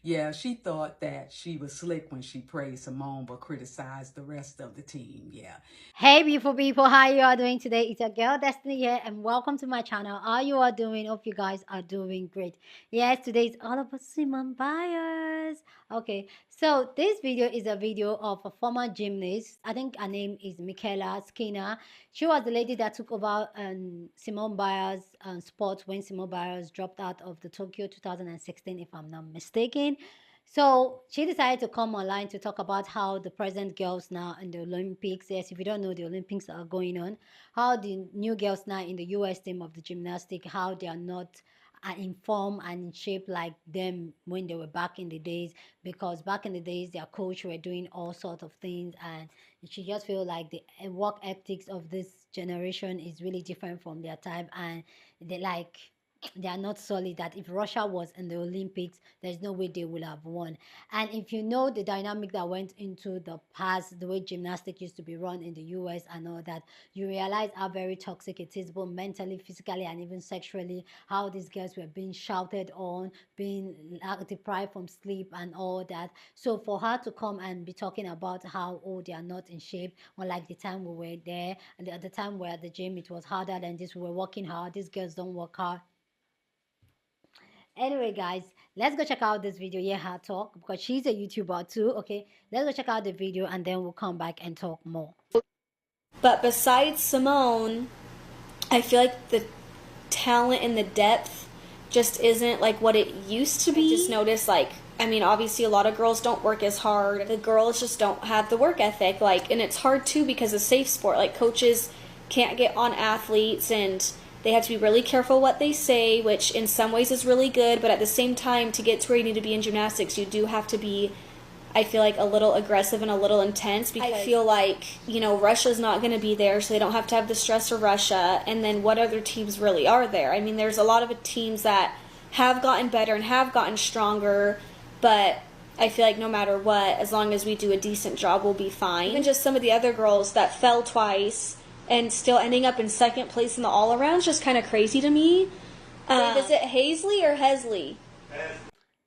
Yeah, she thought that she was slick when she praised Simone but criticized the rest of the team. Yeah. Hey beautiful people, how you are doing today? It's your girl Destiny here and welcome to my channel. How you are doing? Hope you guys are doing great. Yes, today is all about Simone Biles. Okay, so this video is a video of a former gymnast. I think her name is Mykayla Skinner. She was the lady that took over Simone Biles sports when Simone Biles dropped out of the Tokyo 2016, if I'm not mistaken. So she decided to come online to talk about how the present girls now in the Olympics, yes, if you don't know, the Olympics are going on, how the new girls now in the US team of the gymnastic, how they are not in form and in shape like them when they were back in the days, because back in the days their coach were doing all sorts of things, and she just feel like the work ethics of this generation is really different from their time, and they are not solid, that if Russia was in the Olympics, there's no way they would have won. And if you know the dynamic that went into the past, the way gymnastics used to be run in the US and all that, you realize how very toxic it is, both mentally, physically, and even sexually, how these girls were being shouted on, being deprived from sleep and all that. So for her to come and be talking about how, oh, they are not in shape, unlike the time we were there, and at the time we were at the gym, it was harder than this, we were working hard, these girls don't work hard. Anyway, guys, let's go check out this video. Yeah, her talk, because she's a YouTuber too. Okay, let's go check out the video and then we'll come back and talk more. But besides Simone, I feel like the talent and the depth just isn't like what it used to be. I just noticed, like, I mean, obviously a lot of girls don't work as hard. The girls just don't have the work ethic, like, and it's hard too because it's safe sport. Like, coaches can't get on athletes and they have to be really careful what they say, which in some ways is really good, but at the same time, to get to where you need to be in gymnastics, you do have to be, I feel like, a little aggressive and a little intense, because I feel like, you know, Russia's not going to be there, so they don't have to have the stress of Russia. And then what other teams really are there? I mean, there's a lot of teams that have gotten better and have gotten stronger, but I feel like no matter what, as long as we do a decent job, we'll be fine. Even just some of the other girls that fell twice and still ending up in second place in the all-around is just kind of crazy to me. Is it Hazley or Hesley?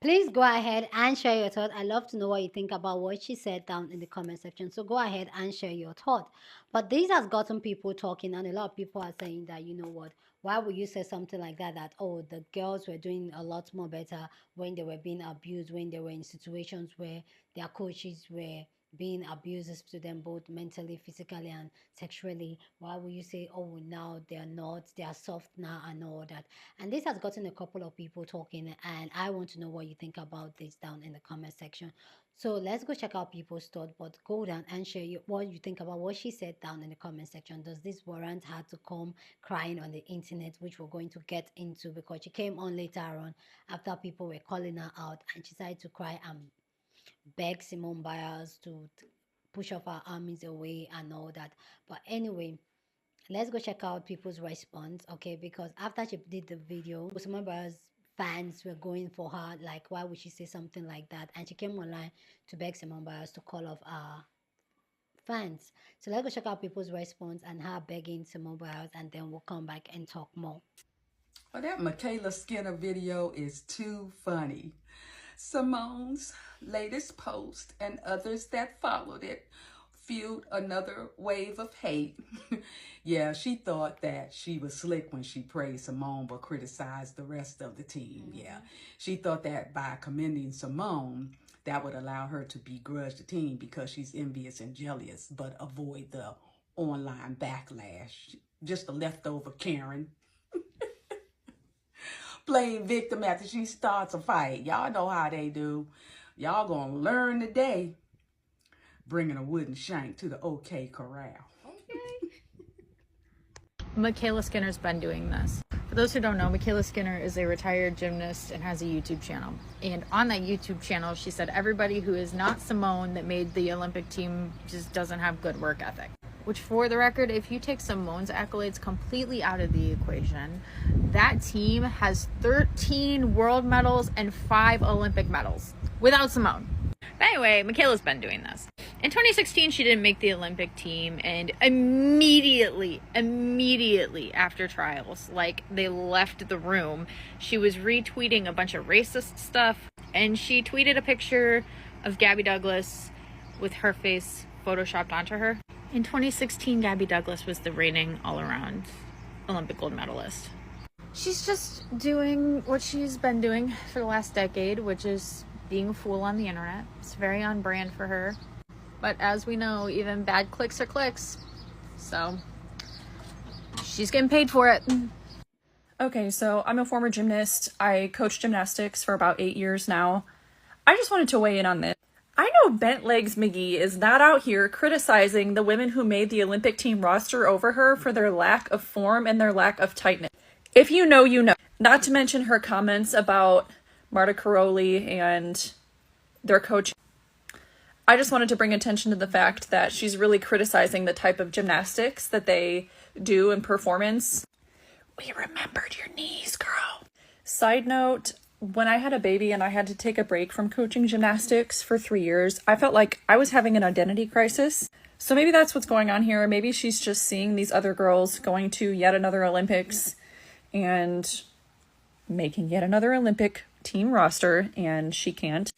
Please go ahead and share your thought. I love to know what you think about what she said down in the comment section. So go ahead and share your thought. But this has gotten people talking, and a lot of people are saying that, you know what, why would you say something like that, that, oh, the girls were doing a lot more better when they were being abused, when they were in situations where their coaches were being abusive to them, both mentally, physically, and sexually. Why would you say, oh, now they're not, they are soft now and all that? And this has gotten a couple of people talking, and I want to know what you think about this down in the comment section. So let's go check out people's thought, but go down and share what you think about what she said down in the comment section. Does this warrant her to come crying on the internet, which we're going to get into, because she came on later on after people were calling her out, and she decided to cry and beg Simone Biles to push off her armies away and all that. But anyway, let's go check out people's response, okay? Because after she did the video, Simone Biles fans were going for her, like, why would she say something like that? And she came online to beg Simone Biles to call off her fans. So let's go check out people's response and her begging Simone Biles, and then we'll come back and talk more. Oh, that Mykayla Skinner video is too funny. Simone's latest post and others that followed it fueled another wave of hate. Yeah, she thought that she was slick when she praised Simone but criticized the rest of the team. Yeah, she thought that by commending Simone, that would allow her to begrudge the team because she's envious and jealous, but avoid the online backlash. Just a leftover Karen. Playing victim after she starts a fight. Y'all know how they do. Y'all gonna learn today. Bringing a wooden shank to the OK Corral. Okay. Mykayla Skinner's been doing this. For those who don't know, Mykayla Skinner is a retired gymnast and has a YouTube channel. And on that YouTube channel, she said everybody who is not Simone that made the Olympic team just doesn't have good work ethic. Which, for the record, if you take Simone's accolades completely out of the equation, that team has 13 world medals and 5 Olympic medals without Simone. But anyway, Mykayla's been doing this. In 2016, she didn't make the Olympic team, and immediately after trials, like they left the room, she was retweeting a bunch of racist stuff and she tweeted a picture of Gabby Douglas with her face photoshopped onto her. In 2016, Gabby Douglas was the reigning all-around Olympic gold medalist. She's just doing what she's been doing for the last decade, which is being a fool on the internet. It's very on brand for her. But as we know, even bad clicks are clicks. So she's getting paid for it. Okay, so I'm a former gymnast. I coach gymnastics for about 8 years now. I just wanted to weigh in on this. I know Bent Legs McGee is not out here criticizing the women who made the Olympic team roster over her for their lack of form and their lack of tightness. If you know, you know. Not to mention her comments about Marta Karolyi and their coach. I just wanted to bring attention to the fact that she's really criticizing the type of gymnastics that they do in performance. We remembered your knees, girl. Side note, when I had a baby and I had to take a break from coaching gymnastics for 3 years, I felt like I was having an identity crisis. So maybe that's what's going on here. Maybe she's just seeing these other girls going to yet another Olympics and making yet another Olympic team roster, and she can't.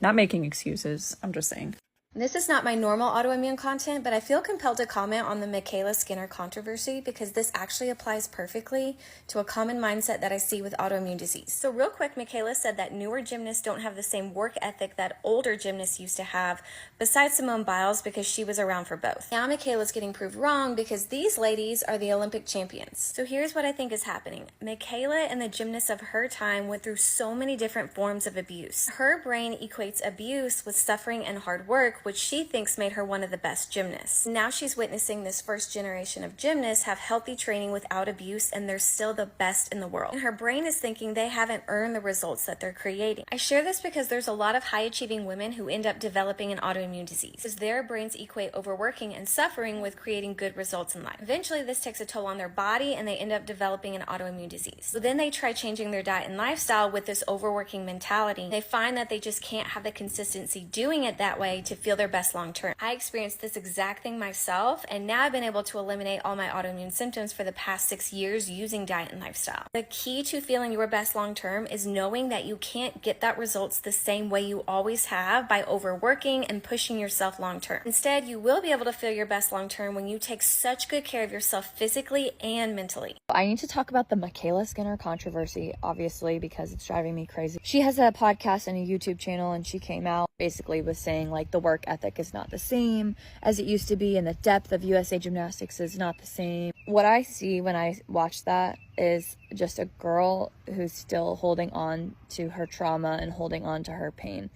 Not making excuses, I'm just saying. This is not my normal autoimmune content, but I feel compelled to comment on the Mykayla Skinner controversy because this actually applies perfectly to a common mindset that I see with autoimmune disease. So real quick, Mykayla said that newer gymnasts don't have the same work ethic that older gymnasts used to have, besides Simone Biles, because she was around for both. Now Mykayla's getting proved wrong because these ladies are the Olympic champions. So here's what I think is happening. Mykayla and the gymnasts of her time went through so many different forms of abuse. Her brain equates abuse with suffering and hard work, which she thinks made her one of the best gymnasts. Now she's witnessing this first generation of gymnasts have healthy training without abuse, and they're still the best in the world. And her brain is thinking they haven't earned the results that they're creating. I share this because there's a lot of high-achieving women who end up developing an autoimmune disease, because their brains equate overworking and suffering with creating good results in life. Eventually, this takes a toll on their body, and they end up developing an autoimmune disease. So then they try changing their diet and lifestyle with this overworking mentality. They find that they just can't have the consistency doing it that way to feel their best long term. I experienced this exact thing myself, and now I've been able to eliminate all my autoimmune symptoms for the past 6 years using diet and lifestyle. The key to feeling your best long term is knowing that you can't get that results the same way you always have by overworking and pushing yourself long term. Instead, you will be able to feel your best long term when you take such good care of yourself physically and mentally. I need to talk about the Mykayla Skinner controversy, obviously, because it's driving me crazy. She has a podcast and a YouTube channel, and she came out basically was saying like the work ethic is not the same as it used to be, and the depth of USA Gymnastics is not the same. What I see when I watch that is just a girl who's still holding on to her trauma and holding on to her pain.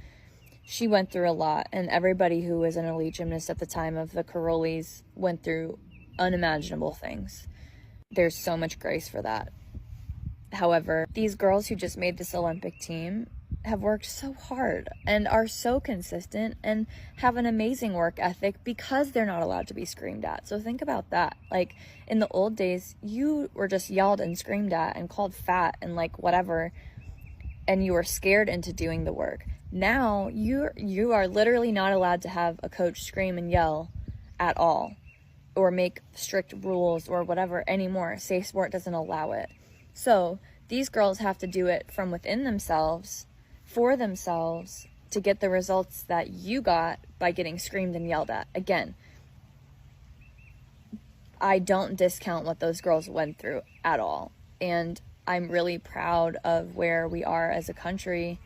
She went through a lot, and everybody who was an elite gymnast at the time of the Karolyis went through unimaginable things. There's so much grace for that. However, these girls who just made this Olympic team have worked so hard and are so consistent and have an amazing work ethic because they're not allowed to be screamed at. So think about that. Like in the old days, you were just yelled and screamed at and called fat and like whatever, and you were scared into doing the work. Now you are literally not allowed to have a coach scream and yell at all or make strict rules or whatever anymore. Safe Sport doesn't allow it. So these girls have to do it from within themselves, for themselves, to get the results that you got by getting screamed and yelled at. Again, I don't discount what those girls went through at all. And I'm really proud of where we are as a country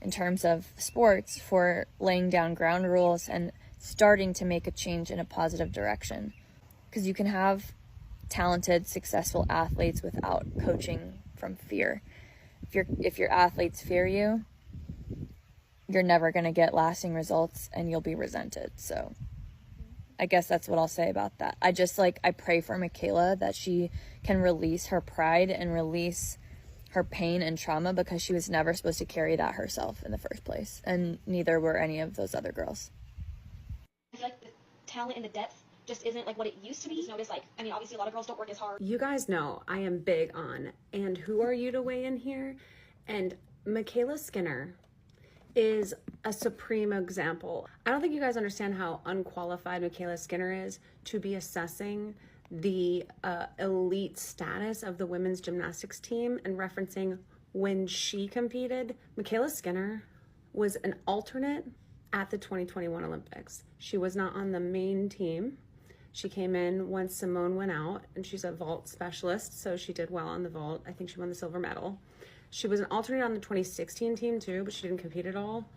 in terms of sports for laying down ground rules and starting to make a change in a positive direction. Because you can have talented, successful athletes without coaching from fear. If your athletes fear you, you're never going to get lasting results and you'll be resented. So I guess that's what I'll say about that. I pray for Mykayla that she can release her pride and release her pain and trauma, because she was never supposed to carry that herself in the first place. And neither were any of those other girls. I feel like the talent and the depth just isn't like what it used to be. Just notice, obviously a lot of girls don't work as hard. You guys know I am big on, and who are you to weigh in here? And Mykayla Skinner is a supreme example. I don't think you guys understand how unqualified Mykayla Skinner is to be assessing the elite status of the women's gymnastics team and referencing when she competed. Mykayla Skinner was an alternate at the 2021 Olympics. She was not on the main team. She came in once Simone went out, and she's a vault specialist, so she did well on the vault. I think she won the silver medal. She was an alternate on the 2016 team too, but she didn't compete at all.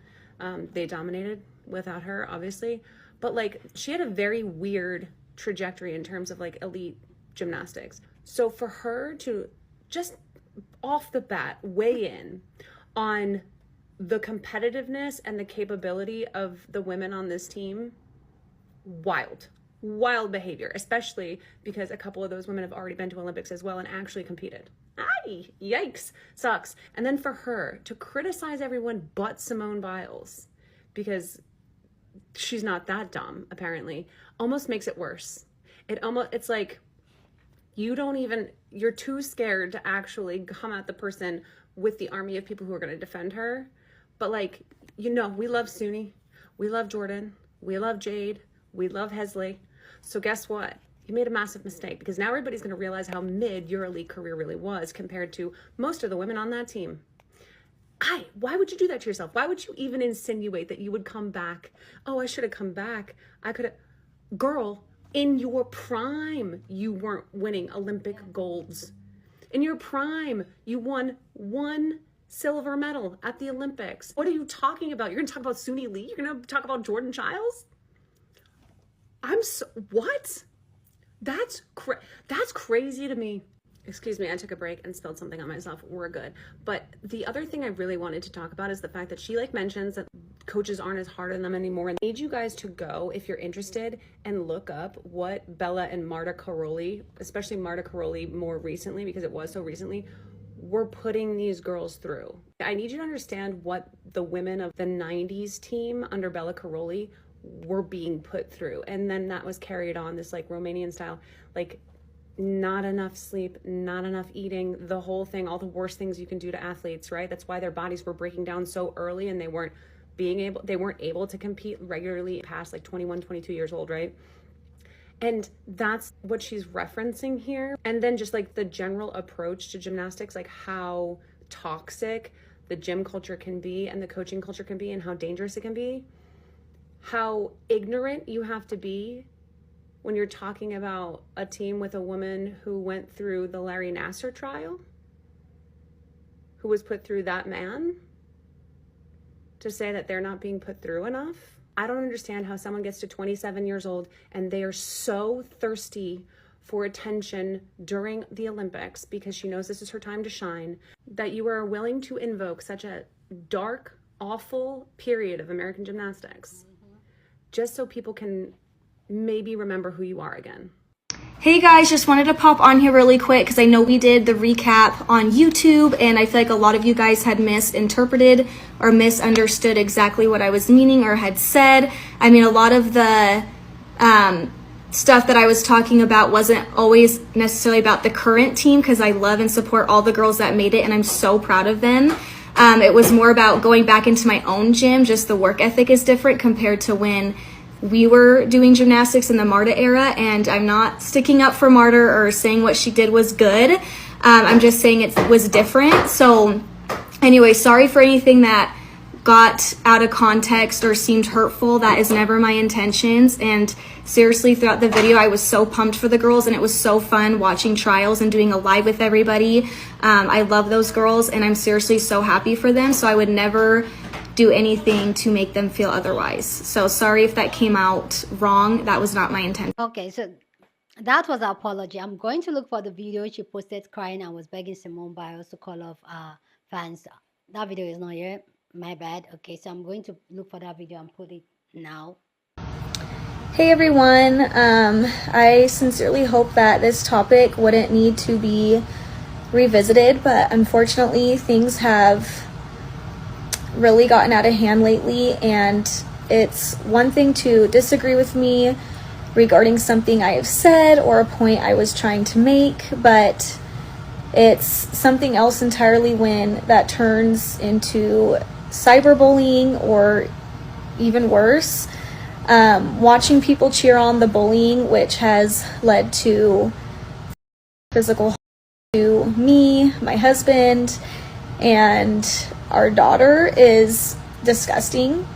They dominated without her, obviously. But like, she had a very weird trajectory in terms of like elite gymnastics. So for her to just off the bat weigh in on the competitiveness and the capability of the women on this team, wild behavior, especially because a couple of those women have already been to Olympics as well and actually competed. Yikes, sucks. And then for her to criticize everyone but Simone Biles, because she's not that dumb, apparently, almost makes it worse. It's like, you're too scared to actually come at the person with the army of people who are going to defend her. But like, we love Suni, we love Jordan, we love Jade, we love Hesley. So guess what? You made a massive mistake, because now everybody's going to realize how mid your elite career really was compared to most of the women on that team. Why would you do that to yourself? Why would you even insinuate that you would come back? Oh, I should have come back. I could have. Girl, in your prime, you weren't winning Olympic golds. In your prime, you won 1 silver medal at the Olympics. What are you talking about? You're going to talk about Suni Lee? You're going to talk about Jordan Childs? What? That's crazy to me. Excuse me, I took a break and spilled something on myself. We're good. But the other thing I really wanted to talk about is the fact that she mentions that coaches aren't as hard on them anymore. I need you guys to go, if you're interested, and look up what Bella and Marta Karolyi, especially Marta Karolyi more recently, because it was so recently, were putting these girls through. I need you to understand what the women of the 90s team under Bella Karolyi were being put through. And then that was carried on, this Romanian style, not enough sleep, not enough eating, the whole thing, all the worst things you can do to athletes, right? That's why their bodies were breaking down so early, and they weren't able to compete regularly past 21, 22 years old, right? And that's what she's referencing here. And then just the general approach to gymnastics, how toxic the gym culture can be and the coaching culture can be, and how dangerous it can be. How ignorant you have to be when you're talking about a team with a woman who went through the Larry Nassar trial, who was put through that man, to say that they're not being put through enough. I don't understand how someone gets to 27 years old and they are so thirsty for attention during the Olympics, because she knows this is her time to shine, that you are willing to invoke such a dark, awful period of American gymnastics just so people can maybe remember who you are again. Hey guys, just wanted to pop on here really quick because I know we did the recap on YouTube, and I feel like a lot of you guys had misinterpreted or misunderstood exactly what I was meaning or had said. I mean, a lot of the stuff that I was talking about wasn't always necessarily about the current team, because I love and support all the girls that made it and I'm so proud of them. It was more about going back into my own gym. Just the work ethic is different compared to when we were doing gymnastics in the Marta era, and I'm not sticking up for Marta or saying what she did was good. I'm just saying it was different. So anyway, sorry for anything that got out of context or seemed hurtful. That is never my intentions. And seriously, throughout the video, I was so pumped for the girls, and it was so fun watching trials and doing a live with everybody. I love those girls, and I'm seriously so happy for them. So I would never do anything to make them feel otherwise. So sorry if that came out wrong. That was not my intention. Okay, so that was our apology. I'm going to look for the video she posted crying and was begging Simone Biles to call off fans. That video is not here. My bad. Okay, so I'm going to look for that video and put it now. Hey everyone, I sincerely hope that this topic wouldn't need to be revisited, but unfortunately things have really gotten out of hand lately, and it's one thing to disagree with me regarding something I have said or a point I was trying to make, but it's something else entirely when that turns into cyberbullying or even worse. Watching people cheer on the bullying, which has led to physical harm to me, my husband, and our daughter, is disgusting.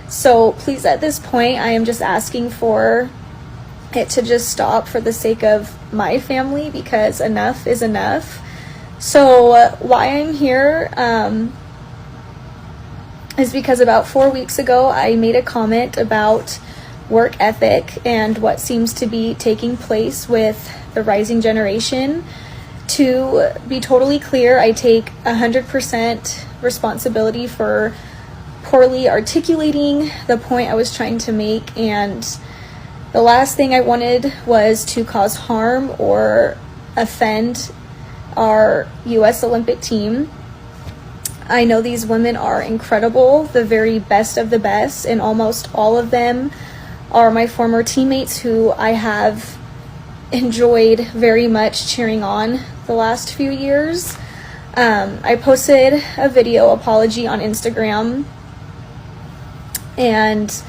So please, at this point, I am just asking for it to just stop for the sake of my family, because enough is enough. So why I'm here is because about 4 weeks ago, I made a comment about work ethic and what seems to be taking place with the rising generation. To be totally clear, I take 100% responsibility for poorly articulating the point I was trying to make, and the last thing I wanted was to cause harm or offend our U.S. Olympic team. I know these women are incredible, the very best of the best, and almost all of them are my former teammates who I have enjoyed very much cheering on the last few years. I posted a video apology on Instagram, and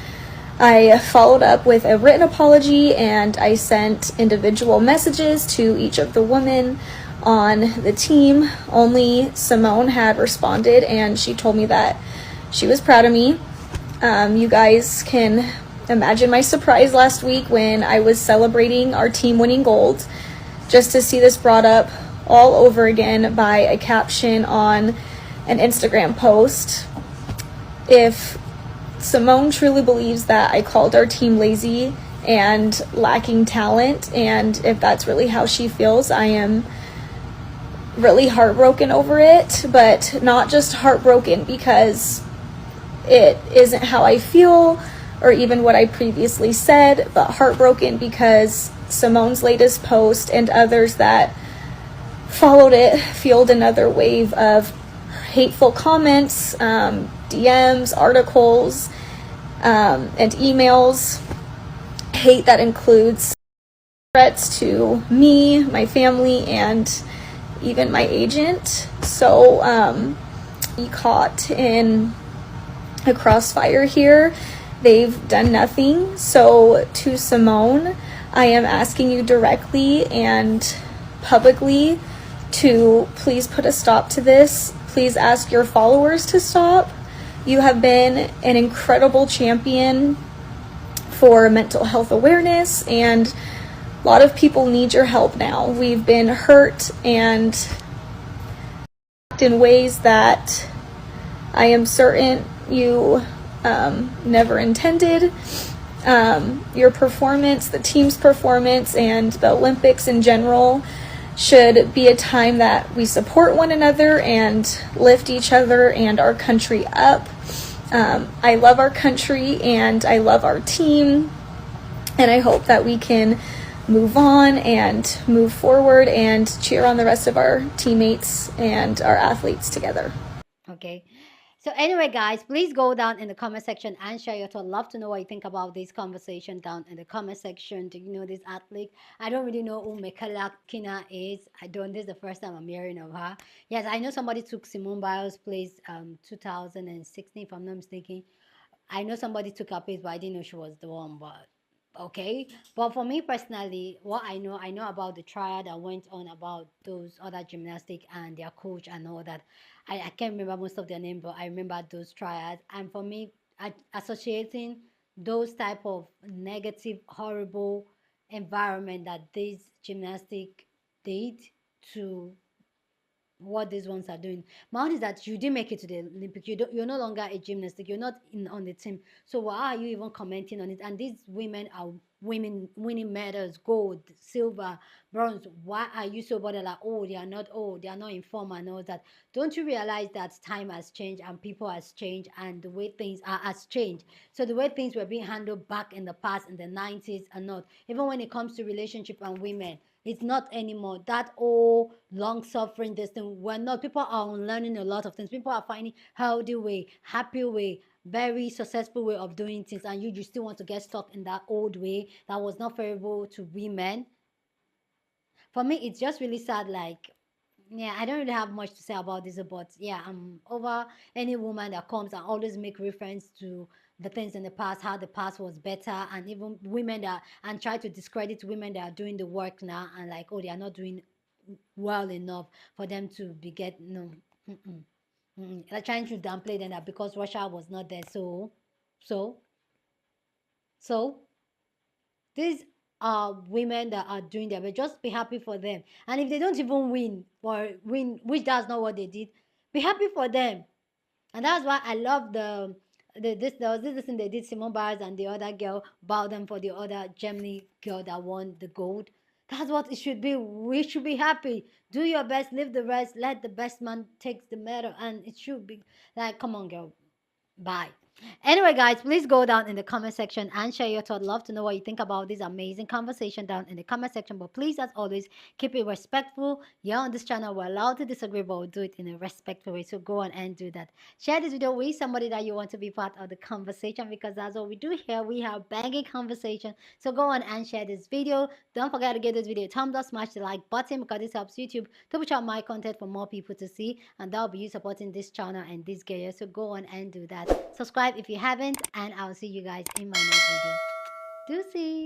I followed up with a written apology, and I sent individual messages to each of the women on the team. Only Simone had responded, and she told me that she was proud of me. You guys can imagine my surprise last week when I was celebrating our team winning gold, just to see this brought up all over again by a caption on an Instagram post. If Simone truly believes that I called our team lazy and lacking talent, and if that's really how she feels, I am really heartbroken over it. But not just heartbroken because it isn't how I feel or even what I previously said, but heartbroken because Simone's latest post and others that followed it fueled another wave of hateful comments, DMs, articles, and emails. Hate that includes threats to me, my family, and even my agent. So be caught in a crossfire here. They've done nothing. So to Simone, I am asking you directly and publicly to please put a stop to this. Please ask your followers to stop. You have been an incredible champion for mental health awareness, and a lot of people need your help now. We've been hurt and in ways that I am certain you never intended. Your performance, the team's performance, and the Olympics in general should be a time that we support one another and lift each other and our country up. I love our country and I love our team, and I hope that we can move on and move forward and cheer on the rest of our teammates and our athletes together. Okay. So anyway, guys, please go down in the comment section and share your thoughts. Love to know what you think about this conversation down in the comment section. Do you know this athlete? I don't really know who Mykayla Skinner is. I don't. This is the first time I'm hearing of her. Yes, I know somebody took Simone Biles' place 2016, if I'm not mistaken. I know somebody took her place, but I didn't know she was the one. But okay. But for me personally, what I know about the trial that went on about those other gymnastic and their coach and all that. I can't remember most of their name, but I remember those trials. And for me, associating those type of negative, horrible environment that this gymnastic did to what these ones are doing. My own is that you didn't make it to the Olympic. You're no longer a gymnastic. You're not in on the team. So why are you even commenting on it? And these women are women winning medals, gold, silver, bronze. Why are you so bothered like, oh, they are not informed and all that? Don't you realize that time has changed and people has changed and the way things are has changed? So the way things were being handled back in the past in the 90s are not. Even when it comes to relationship and women, it's not anymore. That old long suffering, this thing. We're not. People are learning a lot of things. People are finding healthy way, happy way, very successful way of doing things, and you still want to get stuck in that old way that was not favorable to women. For me, it's just really sad. Like, yeah, I don't really have much to say about this, but yeah, I'm over any woman that comes and always make reference to the things in the past, how the past was better, and even women that and try to discredit women that are doing the work now and like, oh, they are not doing well enough for them to be get no. Mm-mm. They're trying to downplay them that because Russia was not there. So, these are women that are doing their best. Just be happy for them. And if they don't even win, which that's not what they did, be happy for them. And that's why I love there was this thing they did, Simone Biles and the other girl bow them for the other Germany girl that won the gold. That's what it should be. We should be happy. Do your best, leave the rest, let the best man take the medal. And it should be like, come on, girl. Bye. Anyway, guys, please go down in the comment section and share your thoughts. Love to know what you think about this amazing conversation down in the comment section. But please, as always, keep it respectful. Here on this channel, we're allowed to disagree, but we'll do it in a respectful way. So go on and do that. Share this video with somebody that you want to be part of the conversation, because that's what we do here. We have banging conversation. So go on and share this video. Don't forget to give this video a thumbs up, smash the like button, because this helps YouTube to push out my content for more people to see. And that'll be you supporting this channel and this girl. So go on and do that. Subscribe if you haven't, and I'll see you guys in my next video. Deuces.